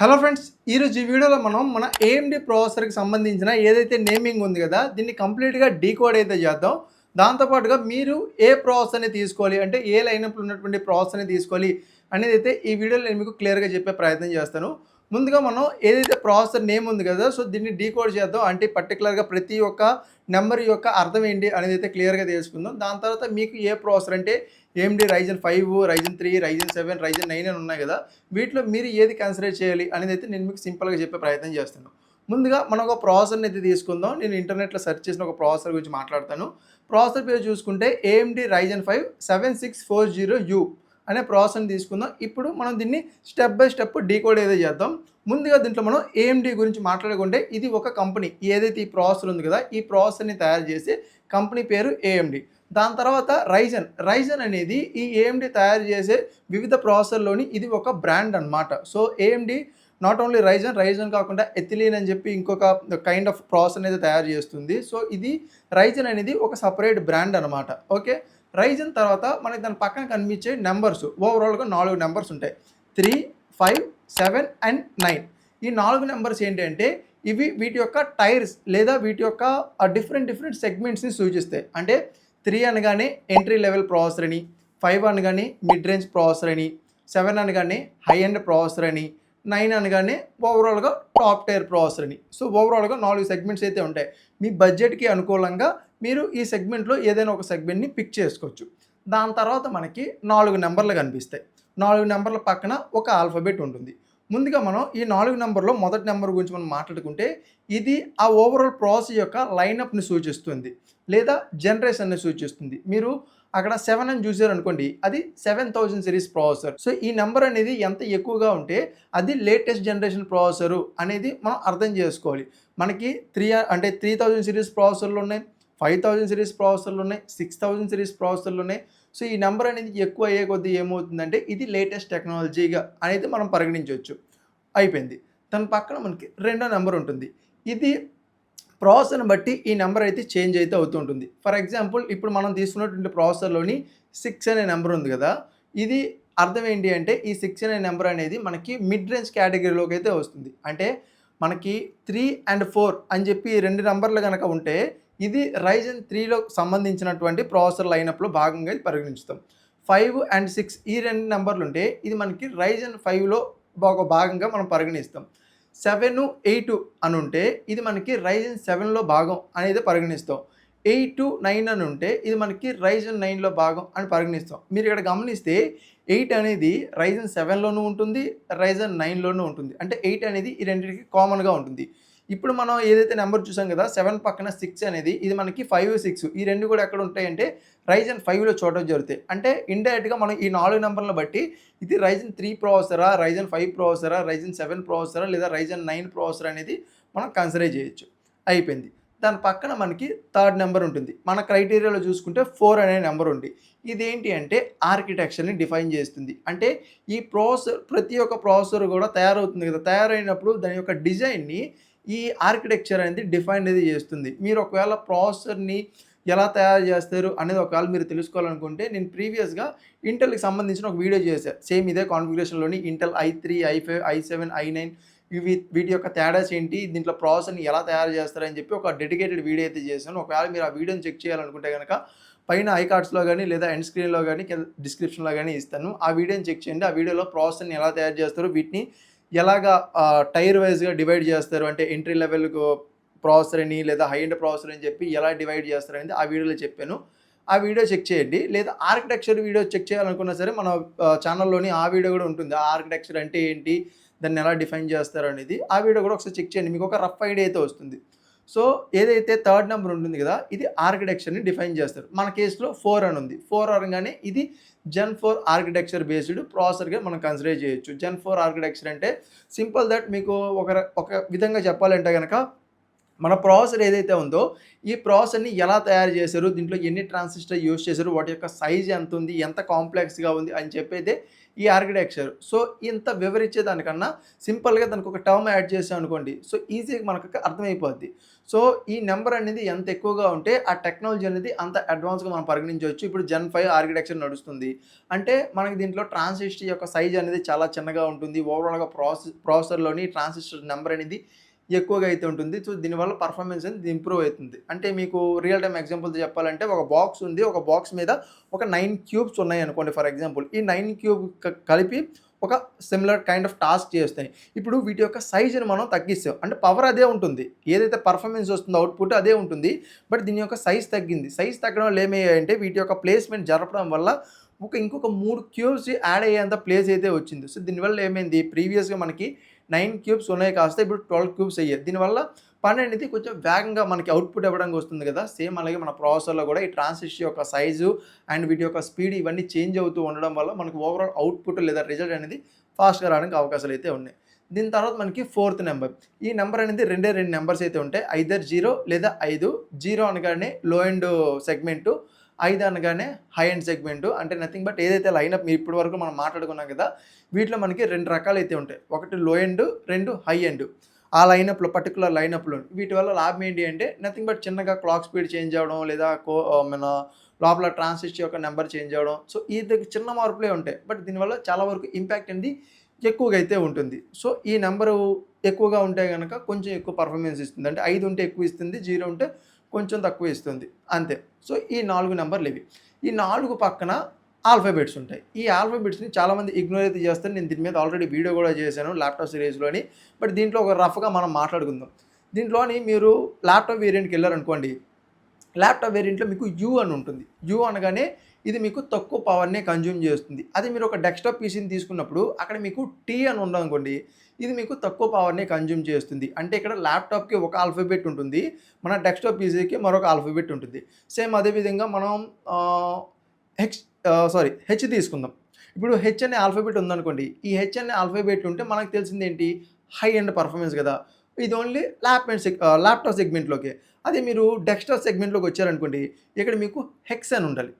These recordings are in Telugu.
హలో ఫ్రెండ్స్, ఈరోజు ఈ వీడియోలో మనం మన ఏఎండి ప్రాసెసర్కి సంబంధించిన ఏదైతే నేమింగ్ ఉంది కదా, దీన్ని కంప్లీట్గా డీకోడ్ అయితే చేద్దాం. దాంతోపాటుగా మీరు ఏ ప్రాసెసర్ని తీసుకోవాలి, అంటే ఏ లైనప్లో ఉన్నటువంటి ప్రాసెసర్ని తీసుకోవాలి అనేది అయితే ఈ వీడియోలో నేను మీకు క్లియర్గా చెప్పే ప్రయత్నం చేస్తాను. ముందుగా మనం ఏదైతే ప్రాసెసర్ నేమ్ ఉంది కదా, సో దీన్ని డీకోడ్ చేద్దాం. అంటే పర్టికులర్గా ప్రతి ఒక్క నెంబర్ యొక్క అర్థం ఏంటి అనేది అయితే క్లియర్గా తెలుసుకుందాం. దాని తర్వాత మీకు ఏ ప్రాసెసర్ అంటే AMD Ryzen 5, Ryzen 3, Ryzen 7, Ryzen 9 అని ఉన్నాయి కదా, వీటిలో మీరు ఏది కన్సిడర్ చేయాలి అనేది అయితే నేను మీకు సింపుల్గా చెప్పే ప్రయత్నం చేస్తాను. ముందుగా మనం ఒక ప్రాసెసర్ని అయితే తీసుకుందాం. నేను ఇంటర్నెట్లో సెర్చ్ చేసిన ఒక ప్రాసెసర్ గురించి మాట్లాడతాను. ప్రాసెసర్ పేరు చూసుకుంటే ఏఎండి రైజన్ 5 7640U అనే ప్రాసెసర్ని తీసుకుందాం. ఇప్పుడు మనం దీన్ని స్టెప్ బై స్టెప్ డీకోడ్ ఏదో చేద్దాం. ముందుగా దీంట్లో మనం ఏఎండి గురించి మాట్లాడుకుంటే ఇది ఒక కంపెనీ. ఏదైతే ఈ ప్రాసెసర్ ఉంది కదా, ఈ ప్రాసెసర్ని తయారు చేసే కంపెనీ పేరు ఏఎండి. దాని తర్వాత రైజన్ అనేది ఈ ఏఎండి తయారు చేసే వివిధ ప్రాసెసర్లోని ఇది ఒక బ్రాండ్ అనమాట. So AMD not only Ryzen కాకుండా ఎథిలీన్ అని చెప్పి ఇంకొక కైండ్ ఆఫ్ ప్రాసెసర్ అనేది తయారు చేస్తుంది. సో ఇది రైజన్ అనేది ఒక సపరేట్ బ్రాండ్ అనమాట. ఓకే, రైజన్ తర్వాత మనకి దాని పక్కన కనిపించే నెంబర్స్ ఓవరాల్గా 4 నెంబర్స్ ఉంటాయి. 3, 5, 7 అండ్ 9. ఈ 4 నెంబర్స్ ఏంటంటే ఇవి వీటి యొక్క టైర్స్ లేదా వీటి యొక్క డిఫరెంట్ సెగ్మెంట్స్ని సూచిస్తాయి. అంటే 3 అనగానే ఎంట్రీ లెవెల్ ప్రాసెసర్ అని, 5 అనగానే మిడ్ రేంజ్ ప్రాసెసర్ అని, 7 అనగానే హై ఎండ్ ప్రాసెసర్ అని, 9 అనగానే ఓవరాల్గా టాప్ టైర్ ప్రాసెసర్ అని. సో ఓవరాల్గా 4 సెగ్మెంట్స్ అయితే ఉంటాయి. మీ బడ్జెట్కి అనుకూలంగా మీరు ఈ సెగ్మెంట్లో ఏదైనా ఒక సెగ్మెంట్ని పిక్ చేసుకోవచ్చు. దాని తర్వాత మనకి 4 నెంబర్లు కనిపిస్తాయి. 4 నెంబర్ల పక్కన ఒక ఆల్ఫబెట్ ఉంటుంది. ముందుగా మనం ఈ 4 నెంబర్లో మొదటి నెంబర్ గురించి మనం మాట్లాడుకుంటే ఇది ఆ ఓవరాల్ ప్రాసెస్ యొక్క లైనప్ని సూచిస్తుంది లేదా జనరేషన్ని సూచిస్తుంది. మీరు అక్కడ 7 అని చూసారనుకోండి, అది 7000 సిరీస్ ప్రాసెసర్. సో ఈ నెంబర్ అనేది ఎంత ఎక్కువగా ఉంటే అది లేటెస్ట్ జనరేషన్ ప్రాసెసరు అనేది మనం అర్థం చేసుకోవాలి. మనకి 3000 సిరీస్ ప్రాసెసర్లు ఉన్నాయి, 5000 సిరీస్ ప్రాసెసర్లు ఉన్నాయి, 6000 సిరీస్ ప్రాసెసర్లు ఉన్నాయి. సో ఈ నెంబర్ అనేది ఎక్కువ అయ్యే కొద్దీ ఏమవుతుందంటే ఇది లేటెస్ట్ టెక్నాలజీగా అనేది మనం పరిగణించవచ్చు. అయిపోయింది. దాని పక్కన మనకి రెండో నెంబర్ ఉంటుంది. ఇది ప్రాసెసర్ని బట్టి ఈ నెంబర్ అయితే చేంజ్ అయితే అవుతూ ఉంటుంది. ఫర్ ఎగ్జాంపుల్ ఇప్పుడు మనం తీసుకున్నటువంటి ప్రాసెసర్లోని 6 అనే నెంబర్ ఉంది కదా, ఇది అర్థం ఏంటి అంటే ఈ 6 అనే నెంబర్ అనేది మనకి మిడ్ రేంజ్ కేటగిరీలోకి అయితే వస్తుంది. అంటే మనకి 3 అండ్ 4 అని చెప్పి 2 నెంబర్లు కనుక ఉంటే ఇది రైజన్ 3లో సంబంధించినటువంటి ప్రాసెసర్ లైనప్లో భాగంగా ఇది పరిగణిస్తాం. 5 అండ్ 6 ఈ 2 నెంబర్లు ఉంటే ఇది మనకి రైజన్ 5లో ఒక భాగంగా మనం పరిగణిస్తాం. 7, 8 అని ఉంటే ఇది మనకి రైజన్ 7లో భాగం అనేది పరిగణిస్తాం. 8, 9 అని ఉంటే ఇది మనకి రైజన్ 9లో భాగం అని పరిగణిస్తాం. మీరు ఇక్కడ గమనిస్తే 8 అనేది రైజన్ 7లోనూ ఉంటుంది, రైజన్ 9లోనూ ఉంటుంది. అంటే 8 అనేది ఈ రెండింటికి కామన్గా ఉంటుంది. ఇప్పుడు మనం ఏదైతే నెంబర్ చూసాం కదా, 7 పక్కన 6 అనేది ఇది మనకి 5, 6 ఈ రెండు కూడా ఎక్కడ ఉంటాయంటే రైజన్ 5లో చూడడం జరుగుతాయి. అంటే ఇండైరెక్ట్గా మనం ఈ 4 నెంబర్లను బట్టి ఇది రైజన్ 3 ప్రాసెసరా, రైజన్ 5 ప్రాసెసరా, రైజన్ 7 ప్రాసెసరా లేదా రైజన్ 9 ప్రాసెసర్ అనేది మనం కన్సిడర్ చేయొచ్చు. అయిపోయింది. దాని పక్కన మనకి థర్డ్ నెంబర్ ఉంటుంది. మన క్రైటీరియాలో చూసుకుంటే 4 అనే నెంబర్ ఉంది. ఇదేంటి అంటే ఆర్కిటెక్చర్ని డిఫైన్ చేస్తుంది. అంటే ఈ ప్రాసెసర్ ప్రతి ఒక్క ప్రాసెసర్ కూడా తయారవుతుంది కదా, తయారైనప్పుడు దాని యొక్క డిజైన్ని ఈ ఆర్కిటెక్చర్ అనేది డిఫైన్ అనేది చేస్తుంది. మీరు ఒకవేళ ప్రాసెసర్ని ఎలా తయారు చేస్తారు అనేది ఒకవేళ మీరు తెలుసుకోవాలనుకుంటే నేను ప్రీవియస్గా ఇంటెల్కి సంబంధించిన ఒక వీడియో చేశాను. సేమ్ ఇదే కాన్ఫిగరేషన్లోని Intel i3, i5, i7, i9 వీటి యొక్క తేడాస్ ఏంటి, దీంట్లో ప్రాసెసర్ని ఎలా తయారు చేస్తారని చెప్పి ఒక డెడికేటెడ్ వీడియో అయితే చేశాను. ఒకవేళ మీరు ఆ వీడియోని చెక్ చేయాలనుకుంటే కనుక పైన ఐకార్డ్స్లో కానీ లేదా ఎండ్ స్క్రీన్లో కానీ డిస్క్రిప్షన్లో కానీ ఇస్తాను. ఆ వీడియోని చెక్ చేయండి. ఆ వీడియోలో ప్రాసెసర్ని ఎలా తయారు చేస్తారో, వీటిని ఎలాగా టైర్ వైజ్గా డివైడ్ చేస్తారు, అంటే ఎంట్రీ లెవెల్కు ప్రాసెసర్ అని లేదా హై ఎండ్ ప్రాసెసర్ అని చెప్పి ఎలా డివైడ్ చేస్తారనేది ఆ వీడియోలో చెప్పాను. ఆ వీడియో చెక్ చేయండి. లేదా ఆర్కిటెక్చర్ వీడియో చెక్ చేయాలనుకున్నా సరే మన ఛానల్లోని ఆ వీడియో కూడా ఉంటుంది. ఆ ఆర్కిటెక్చర్ అంటే ఏంటి, దాన్ని ఎలా డిఫైన్ చేస్తారు అనేది ఆ వీడియో కూడా ఒకసారి చెక్ చేయండి. మీకు ఒక రఫ్ ఐడియా అయితే వస్తుంది. సో ఏదైతే థర్డ్ నెంబర్ ఉంటుంది కదా, ఇది ఆర్కిటెక్చర్ని డిఫైన్ చేస్తారు. మన కేసులో 4 అని ఉంది. 4 అనగానే ఇది Gen 4 ఆర్కిటెక్చర్ బేస్డ్ ప్రాసెసర్గా మనం కన్సిడర్ చేయొచ్చు. Gen 4 ఆర్కిటెక్చర్ అంటే సింపుల్ దట్ మీకు ఒక విధంగా చెప్పాలంటే కనుక మన ప్రాసెసర్ ఏదైతే ఉందో ఈ ప్రాసెసర్ని ఎలా తయారు చేశారు, దీంట్లో ఎన్ని ట్రాన్సిస్టర్ యూజ్ చేశారు, వాటి యొక్క సైజ్ ఎంత ఉంది, ఎంత కాంప్లెక్స్గా ఉంది అని చెప్పైతే ఈ ఆర్కిటెక్చర్. సో, ఇంత వివరించేదానికన్నా సింపుల్‌గా దానికి ఒక టర్మ్ యాడ్ చేసామనుకోండి. సో, ఈజీగా మనకు అర్థమైపోద్ది. సో, ఈ నంబర్ అనేది ఎంత ఎక్కువగా ఉంటే ఆ టెక్నాలజీ అనేది అంత అడ్వాన్స్‌గా మనం పరిగణించవచ్చు. ఇప్పుడు జెన్ 5 ఆర్కిటెక్చర్ నడుస్తుంది. అంటే మనకి దీంట్లో ట్రాన్సిస్టర్ యొక్క సైజ్ అనేది చాలా చిన్నగా ఉంటుంది. ఓవరాల్‌గా ప్రాసెసర్‌లోని ట్రాన్సిస్టర్ నంబర్ అనేది ఎక్కువగా అయితే ఉంటుంది. సో, దీనివల్ల పర్ఫార్మెన్స్ అనేది ఇంప్రూవ్ అయితుంది. అంటే మీకు రియల్ టైమ్ ఎగ్జాంపుల్‌తో చెప్పాలంటే ఒక బాక్స్ ఉంది. ఒక బాక్స్ మీద ఒక 9 క్యూబ్స్ ఉన్నాయనుకోండి ఫర్ ఎగ్జాంపుల్. ఈ 9 క్యూబ్ కలిపి ఒక సిమిలర్ కైండ్ ఆఫ్ టాస్క్ చేస్తాయి. ఇప్పుడు వీటి యొక్క సైజ్‌ని మనం తగ్గిస్తాం. అంటే పవర్ అదే ఉంటుంది. ఏదైతే పర్ఫార్మెన్స్ వస్తుందో అవుట్‌పుట్ అదే ఉంటుంది. బట్ దీని యొక్క సైజ్ తగ్గింది. సైజ్ తగ్గడం వల్ల ఏమయ్యాయంటే వీటి యొక్క ప్లేస్‌మెంట్ జరపడం వల్ల ఇంకొక 3 క్యూబ్స్ యాడ్ అయ్యేంత ప్లేస్ అయితే వచ్చింది. సో, దీనివల్ల ఏమైంది ప్రీవియస్‌గా మనకి 9 క్యూబ్స్ ఉన్నాయి కాస్త ఇప్పుడు 12 క్యూబ్స్ అయ్యాయి. దీనివల్ల పని అనేది కొంచెం వేగంగా మనకి అవుట్‌పుట్ ఇవ్వడానికి వస్తుంది కదా! సేమ్ అలాగే మన ప్రాసెసర్‌లో కూడా ఈ ట్రాన్సిస్టర్ యొక్క సైజు అండ్ వీటి యొక్క స్పీడ్ ఇవన్నీ చేంజ్ అవుతూ ఉండడం వల్ల మనకు ఓవరాల్ అవుట్‌పుట్ లేదా రిజల్ట్ అనేది ఫాస్ట్‌గా రావడానికి అవకాశాలు అయితే ఉన్నాయి. దీని తర్వాత మనకి ఫోర్త్ నంబర్. ఈ నంబర్ అనేది రెండే 2 నంబర్స్ అయితే ఉంటాయి. ఐదర్ 0 లేదా 5. 0 అనగానే లో ఎండ్ సెగ్మెంటు. 5 అనగానే హై ఎండ్ సెగ్మెంటు. అంటే నథింగ్ బట్ ఏదైతే లైనప్ ఇప్పటి వరకు మనం మాట్లాడుకున్నాం కదా! వీటిలో మనకి 2 రకాలైతే ఉంటాయి. ఒకటి లో ఎండ్, 2 హై ఎండ్. ఆ లైనప్‌లో పర్టిక్యులర్ లైనప్‌లో వీటి వల్ల లాభం ఏంటి అంటే నథింగ్ బట్ చిన్నగా క్లాక్ స్పీడ్ చేంజ్ అవ్వడం లేదా మన లోపల ట్రాన్సిస్టర్ యొక్క నంబర్ చేంజ్ అవ్వడం. సో, ఇది చిన్న మార్పులే ఉంటాయి. బట్ దీనివల్ల చాలా వరకు ఇంపాక్ట్ అనేది ఎక్కువగా అయితే ఉంటుంది. సో, ఈ నంబరు ఎక్కువగా ఉంటే గనక కొంచెం ఎక్కువ పర్ఫార్మెన్స్ ఇస్తుంది. అంటే 5 ఉంటే ఎక్కువ ఇస్తుంది. 0 ఉంటే కొంచెం తక్కువ ఇస్తుంది. అంతే. సో, ఈ 4 నంబర్‌లివి. ఈ 4 పక్కన ఆల్ఫాబెట్స్ ఉంటాయి. ఈ ఆల్ఫాబెట్స్‌ని చాలామంది ఇగ్నోర్ అయితే చేస్తారు. నేను దీని మీద ఆల్రెడీ వీడియో కూడా చేశాను ల్యాప్‌టాప్ సిరీస్‌లోని. బట్ దీంట్లో ఒక రఫ్‌గా మనం మాట్లాడుకుందాం. దీంట్లోని మీరు ల్యాప్‌టాప్ వేరియంట్‌కెళ్లారనుకోండి. ల్యాప్‌టాప్ వేరియంట్‌లో మీకు యూ అని ఉంటుంది. యూ అనగానే ఇది మీకు తక్కువ పవర్‌నే కన్జ్యూమ్ చేస్తుంది. అదే మీరు ఒక డెస్క్‌టాప్ పీసీని తీసుకున్నప్పుడు అక్కడ మీకు టీ అని ఉందనుకోండి. ఇది మీకు తక్కువ పవర్‌నే కన్జ్యూమ్ చేస్తుంది. అంటే ఇక్కడ ల్యాప్‌టాప్‌కి ఒక ఆల్ఫాబెట్ ఉంటుంది. మన డెస్క్‌టాప్ పీసీకి మరొక ఆల్ఫాబెట్ ఉంటుంది. సేమ్ అదే విధంగా మనం ఆహ్, హెచ్ తీసుకుందాం. ఇప్పుడు హెచ్ అనే ఆల్ఫాబెట్ ఉందనుకోండి. ఈ హెచ్ అనే ఆల్ఫాబెట్ ఉంటే మనకు తెలిసిందేంటి? హై ఎండ్ పర్ఫార్మెన్స్ కదా! ఇది ఓన్లీ ల్యాప్‌టాప్ సెగ్మెంట్‌లోకే. అదే మీరు డెస్క్‌టాప్ సెగ్మెంట్‌లోకొచ్చారనుకోండి. ఇక్కడ మీకు హెక్స్ అని ఉండాలి.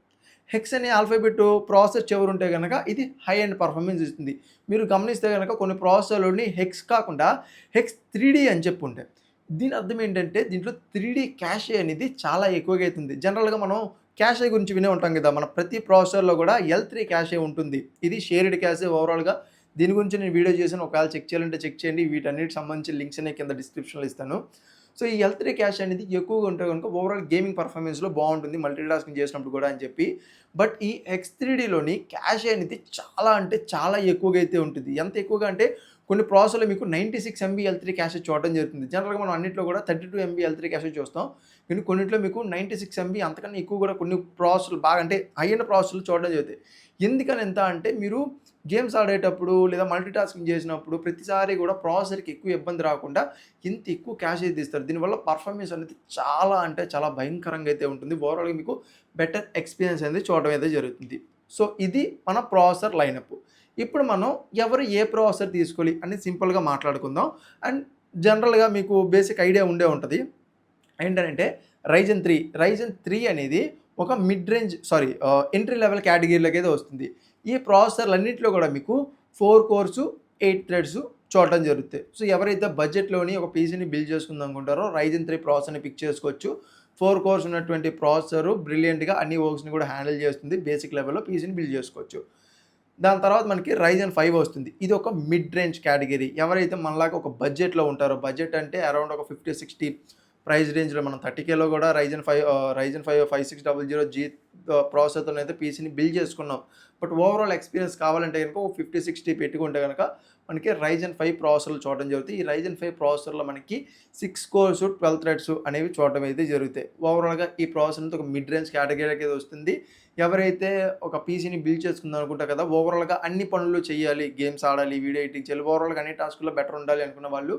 హెక్స్ అనే ఆల్ఫాబెట్ ప్రాసెస్ చివరుంటే గనక ఇది హై ఎండ్ పర్ఫార్మెన్స్ ఇస్తుంది. మీరు గమనిస్తే గనక కొన్ని ప్రాసెసర్‌లోని హెక్స్ కాకుండా హెక్స్ 3డీ అని చెప్పి ఉంటాయి. దీని అర్థం ఏంటంటే దీంట్లో 3డీ క్యాషే అనేది చాలా ఎక్కువగా అయితుంది. జనరల్‌గా మనం క్యాషే గురించి వినే ఉంటాం కదా! మన ప్రతి ప్రాసెసర్‌లో కూడా L3 క్యాషే ఉంటుంది. ఇది షేర్డ్ క్యాషే ఓవరాల్‌గా. దీని గురించి నేను వీడియో చేశాను. ఒకవేళ చెక్ చేయాలంటే చెక్ చేయండి. వీటన్నిటికి సంబంధించిన లింక్స్ అనేవి కింద డిస్క్రిప్షన్‌లో ఇస్తాను. సో, ఈ L3 క్యాష్ అనేది ఎక్కువగా ఉంటే గనుక ఓవరాల్ గేమింగ్ పర్ఫార్మెన్స్‌లో బావుంటుంది. మల్టీ టాస్కింగ్ చేసినప్పుడు కూడా అని చెప్పి. బట్ ఈ X3డీలోని క్యాష్ అనేది చాలా అంటే చాలా ఎక్కువగా అయితే ఉంటుంది. ఎంత ఎక్కువగా అంటే కొన్ని ప్రాసెసర్‌లో మీకు 96 ఎంబీ L3 క్యాషే చూడడం జరుగుతుంది. జనరల్‌గా మనం అన్నిట్లో కూడా 32 ఎంబీ L3 క్యాషే చూస్తాం. కానీ కొన్నిట్లో మీకు 96 ఎంబీ అంతకన్నా ఎక్కువ కూడా కొన్ని ప్రాసెసర్‌లు బాగా అంటే హై ఎండ్ ప్రాసెసర్‌లు చూడడం జరుగుతాయి. ఎందుకని ఇంత అంటే మీరు గేమ్స్ ఆడేటప్పుడు లేదా మల్టీ టాస్కింగ్ చేసినప్పుడు ప్రతిసారి కూడా ప్రాసెసర్‌కి ఎక్కువ ఇబ్బంది రాకుండా ఇంత ఎక్కువ క్యాష్ అయితే ఇస్తారు. దీనివల్ల పర్ఫార్మెన్స్ అనేది చాలా అంటే చాలా భయంకరంగా అయితే ఉంటుంది. ఓవరాల్‌గా మీకు బెటర్ ఎక్స్‌పీరియన్స్ అనేది చూడడం అయితే జరుగుతుంది. సో, ఇది మన ప్రాసెసర్ లైనప్. ఇప్పుడు మనం ఎవరు ఏ ప్రాసెసర్ తీసుకోవాలి అని సింపుల్‌గా మాట్లాడుకుందాం. అండ్ జనరల్‌గా మీకు బేసిక్ ఐడియా ఉండే ఉంటది. ఏంటనంటే రైజన్ 3 అనేది ఒక ఎంట్రీ లెవెల్ కేటగిరీలోకైతే వస్తుంది. ఈ ప్రాసెసర్‌లన్నిట్లో కూడా మీకు 4 కోర్సు, 8 థ్రెడ్స్ చూడటం జరుగుతాయి. సో, ఎవరైతే బడ్జెట్‌లోని ఒక పీసీని బిల్డ్ చేసుకుందాం అనుకుంటారో రైజన్ 3 ప్రాసెసర్‌ని పిక్ చేసుకోవచ్చు. 4 కోర్స్ ఉన్నటువంటి ప్రాసెసర్ బ్రిలియంట్‌గా అన్ని వర్క్స్‌ని కూడా హ్యాండిల్ చేస్తుంది. బేసిక్ లెవెల్‌లో పీసీని బిల్డ్ చేసుకోవచ్చు. దాని తర్వాత మనకి రైజన్ 5 వస్తుంది. ఇది ఒక మిడ్ రేంజ్ కేటగిరీ. ఎవరైతే మనలాగా ఒక బడ్జెట్‌లో ఉంటారో, బడ్జెట్ అంటే అరౌండ్ ఒక 50, 60 ప్రైస్ రేంజ్‌లో మనం 30,000లో కూడా రైజన్ 5 5600 ప్రాసెసర్‌తోనైతే పీసీని బిల్డ్ చేసుకున్నాం. బట్ ఓవరాల్ ఎక్స్‌పీరియన్స్ కావాలంటే గనుక ఒక 50, 60 పెట్టుకుంటే గనక మనకి రైజన్ 5 ప్రాసెసర్‌లు చూడడం జరుగుతాయి. ఈ రైజన్ 5 ప్రాసెసర్‌లో మనకి 6 కోర్స్, 12 థ్రెడ్స్ అనేవి చూడడం అయితే జరుగుతాయి. ఓవరాల్‌గా ఈ ప్రాసెసర్ అంతా ఒక మిడ్ రేంజ్ కేటగిరీకి అయితే వస్తుంది. ఎవరైతే ఒక పీసీని బిల్డ్ చేసుకుందాం అనుకుంటారు కదా! ఓవరాల్‌గా అన్ని పనులు చేయాలి, గేమ్స్ ఆడాలి, వీడియో ఎడిటింగ్ చేయాలి, ఓవరాల్‌గా అన్ని టాస్క్‌లో బెటర్ ఉండాలి అనుకున్న వాళ్ళు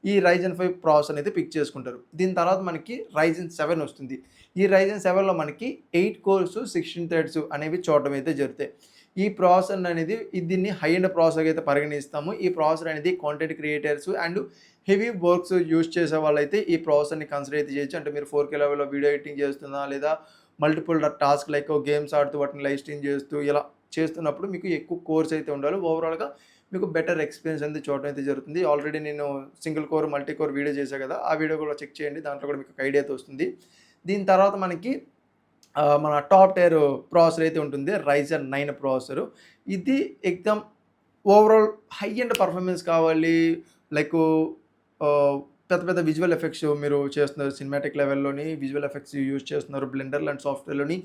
ఈ రైజన్ 5 ప్రాసెసర్ అయితే పిక్ చేసుకుంటారు. దీని తర్వాత మనకి రైజన్ 7 వస్తుంది. ఈ రైజన్ 7లో మనకి 8 కోర్స్, 16 థ్రెడ్స్ అనేవి చూడడం అయితే జరుగుతాయి. ఈ ప్రాసెసర్ అనేది దీన్ని హై ఎండ్ ప్రాసెసర్‌గా అయితే పరిగణిస్తాము. ఈ ప్రాసెసర్ అనేది content creators and heavy works use చేసే వాళ్ళైతే ఈ ప్రాసెసర్‌ని కన్సిడర్ అయితే చేయొచ్చు. అంటే మీరు 4K లెవెల్‌లో వీడియో ఎడిటింగ్ చేస్తున్నా లేదా మల్టిపుల్ టాస్క్ లైక్ గేమ్స్ ఆడుతూ వాటిని లైవ్ స్ట్రీమ్ చేస్తూ ఇలా చేస్తున్నప్పుడు మీకు ఎక్కువ కోర్స్ అయితే ఉండాలి. ఓవరాల్‌గా మీకు బెటర్ ఎక్స్‌పీరియన్స్ అనేది చూడడం అయితే జరుగుతుంది. ఆల్రెడీ నేను single core, multi core video చేశా కదా! ఆ వీడియో కూడా చెక్ చేయండి. దాంట్లో కూడా మీకు ఒక ఐడియా అయితే వస్తుంది. దీని తర్వాత మనకి మన టాప్ టైర్ ప్రాసెసర్ అయితే ఉంటుంది. Ryzen 9 processor. ఇది ఎగ్జామ్ ఓవరాల్ హై ఎండ్ పర్ఫార్మెన్స్ కావాలి. లైకు పెద్ద పెద్ద విజువల్ ఎఫెక్ట్స్ మీరు చేస్తున్నారు. సినిమాటిక్ లెవెల్‌లోని విజువల్ ఎఫెక్ట్స్ యూజ్ చేస్తున్నారు. బ్లెండర్ లాంటి సాఫ్ట్‌వేర్‌లోని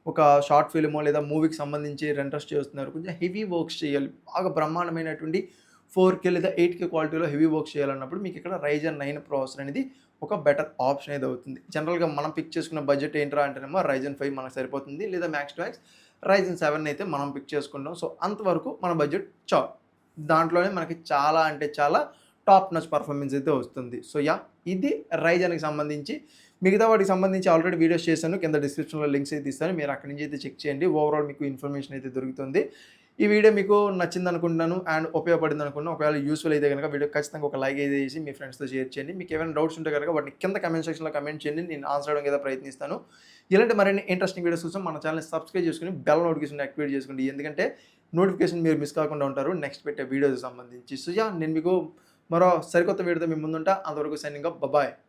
ఒక షార్ట్ ఫిల్మో లేదా మూవీకి సంబంధించి రెండర్స్ చేస్తున్నారు. కొంచెం హెవీ వర్క్స్ చేయాలి. బాగా బ్రహ్మాండమైనటువంటి 4K లేదా 8K క్వాలిటీలో హెవీ వర్క్స్ చేయాలన్నప్పుడు మీకు ఇక్కడ రైజన్ 9 ప్రాసెసర్ అనేది ఒక బెటర్ ఆప్షన్ అయితే అవుతుంది. జనరల్‌గా మనం పిక్ చేసుకున్న బడ్జెట్ ఏంట్రా అంటేనేమో రైజన్ 5 మనకు సరిపోతుంది. లేదా మ్యాక్స్ టు మ్యాక్స్ రైజన్ 7 అయితే మనం పిక్ చేసుకుంటాం. సో, అంతవరకు మన బడ్జెట్ చాలు. దాంట్లోనే మనకి చాలా అంటే చాలా టాప్ నాచ్ పర్ఫార్మెన్స్ అయితే వస్తుంది. So, yeah! ఇది రైజన్‌కి సంబంధించి. మిగతా వాటికి సంబంధించి ఆల్రెడీ వీడియోస్ చేశాను. కింద డిస్క్రిప్షన్‌లో లింక్స్ అయితే ఇస్తాను. మీరు అక్కడి నుంచి అయితే చెక్ చేయండి. ఓవరాల్ మీకు ఇన్ఫర్మేషన్ అయితే దొరుకుతుంది. ఈ వీడియో మీకు నచ్చిందనుకుంటున్నాను అండ్ ఉపయోగపడిందనుకుంటున్నాను. ఒకవేళ యూజ్‌ఫుల్ అయితే గనుక వీడియోకి ఖచ్చితంగా ఒక లైక్ అయితే చేసి మీ ఫ్రెండ్స్‌తో షేర్ చేయండి. మీకు ఏమైనా డౌట్స్ ఉంటే గనుక వాటిని కింద కామెంట్ సెక్షన్‌లో కామెంట్ చేయండి. నేను ఆన్సర్ చేయడానికి అయితే ప్రయత్నిస్తాను. ఇలాంటి మరిన్ని ఇంట్రెస్టింగ్ వీడియోస్ కోసం మన ఛానెల్‌ని సబ్స్క్రైబ్ చేసుకొని బెల్ నోటిఫికేషన్ యాక్టివేట్ చేసుకోండి. ఎందుకంటే నోటిఫికేషన్ మీరు మిస్ కాకుండా ఉంటారు నెక్స్ట్ పెట్టే వీడియోస్‌కి సంబంధించి. So, yeah! నేను మీకు మరో సరికొత్త వీడియోతో మీ ముందుంటా. అంతవరకు సైనింగ్ ఆఫ్. బాయ్.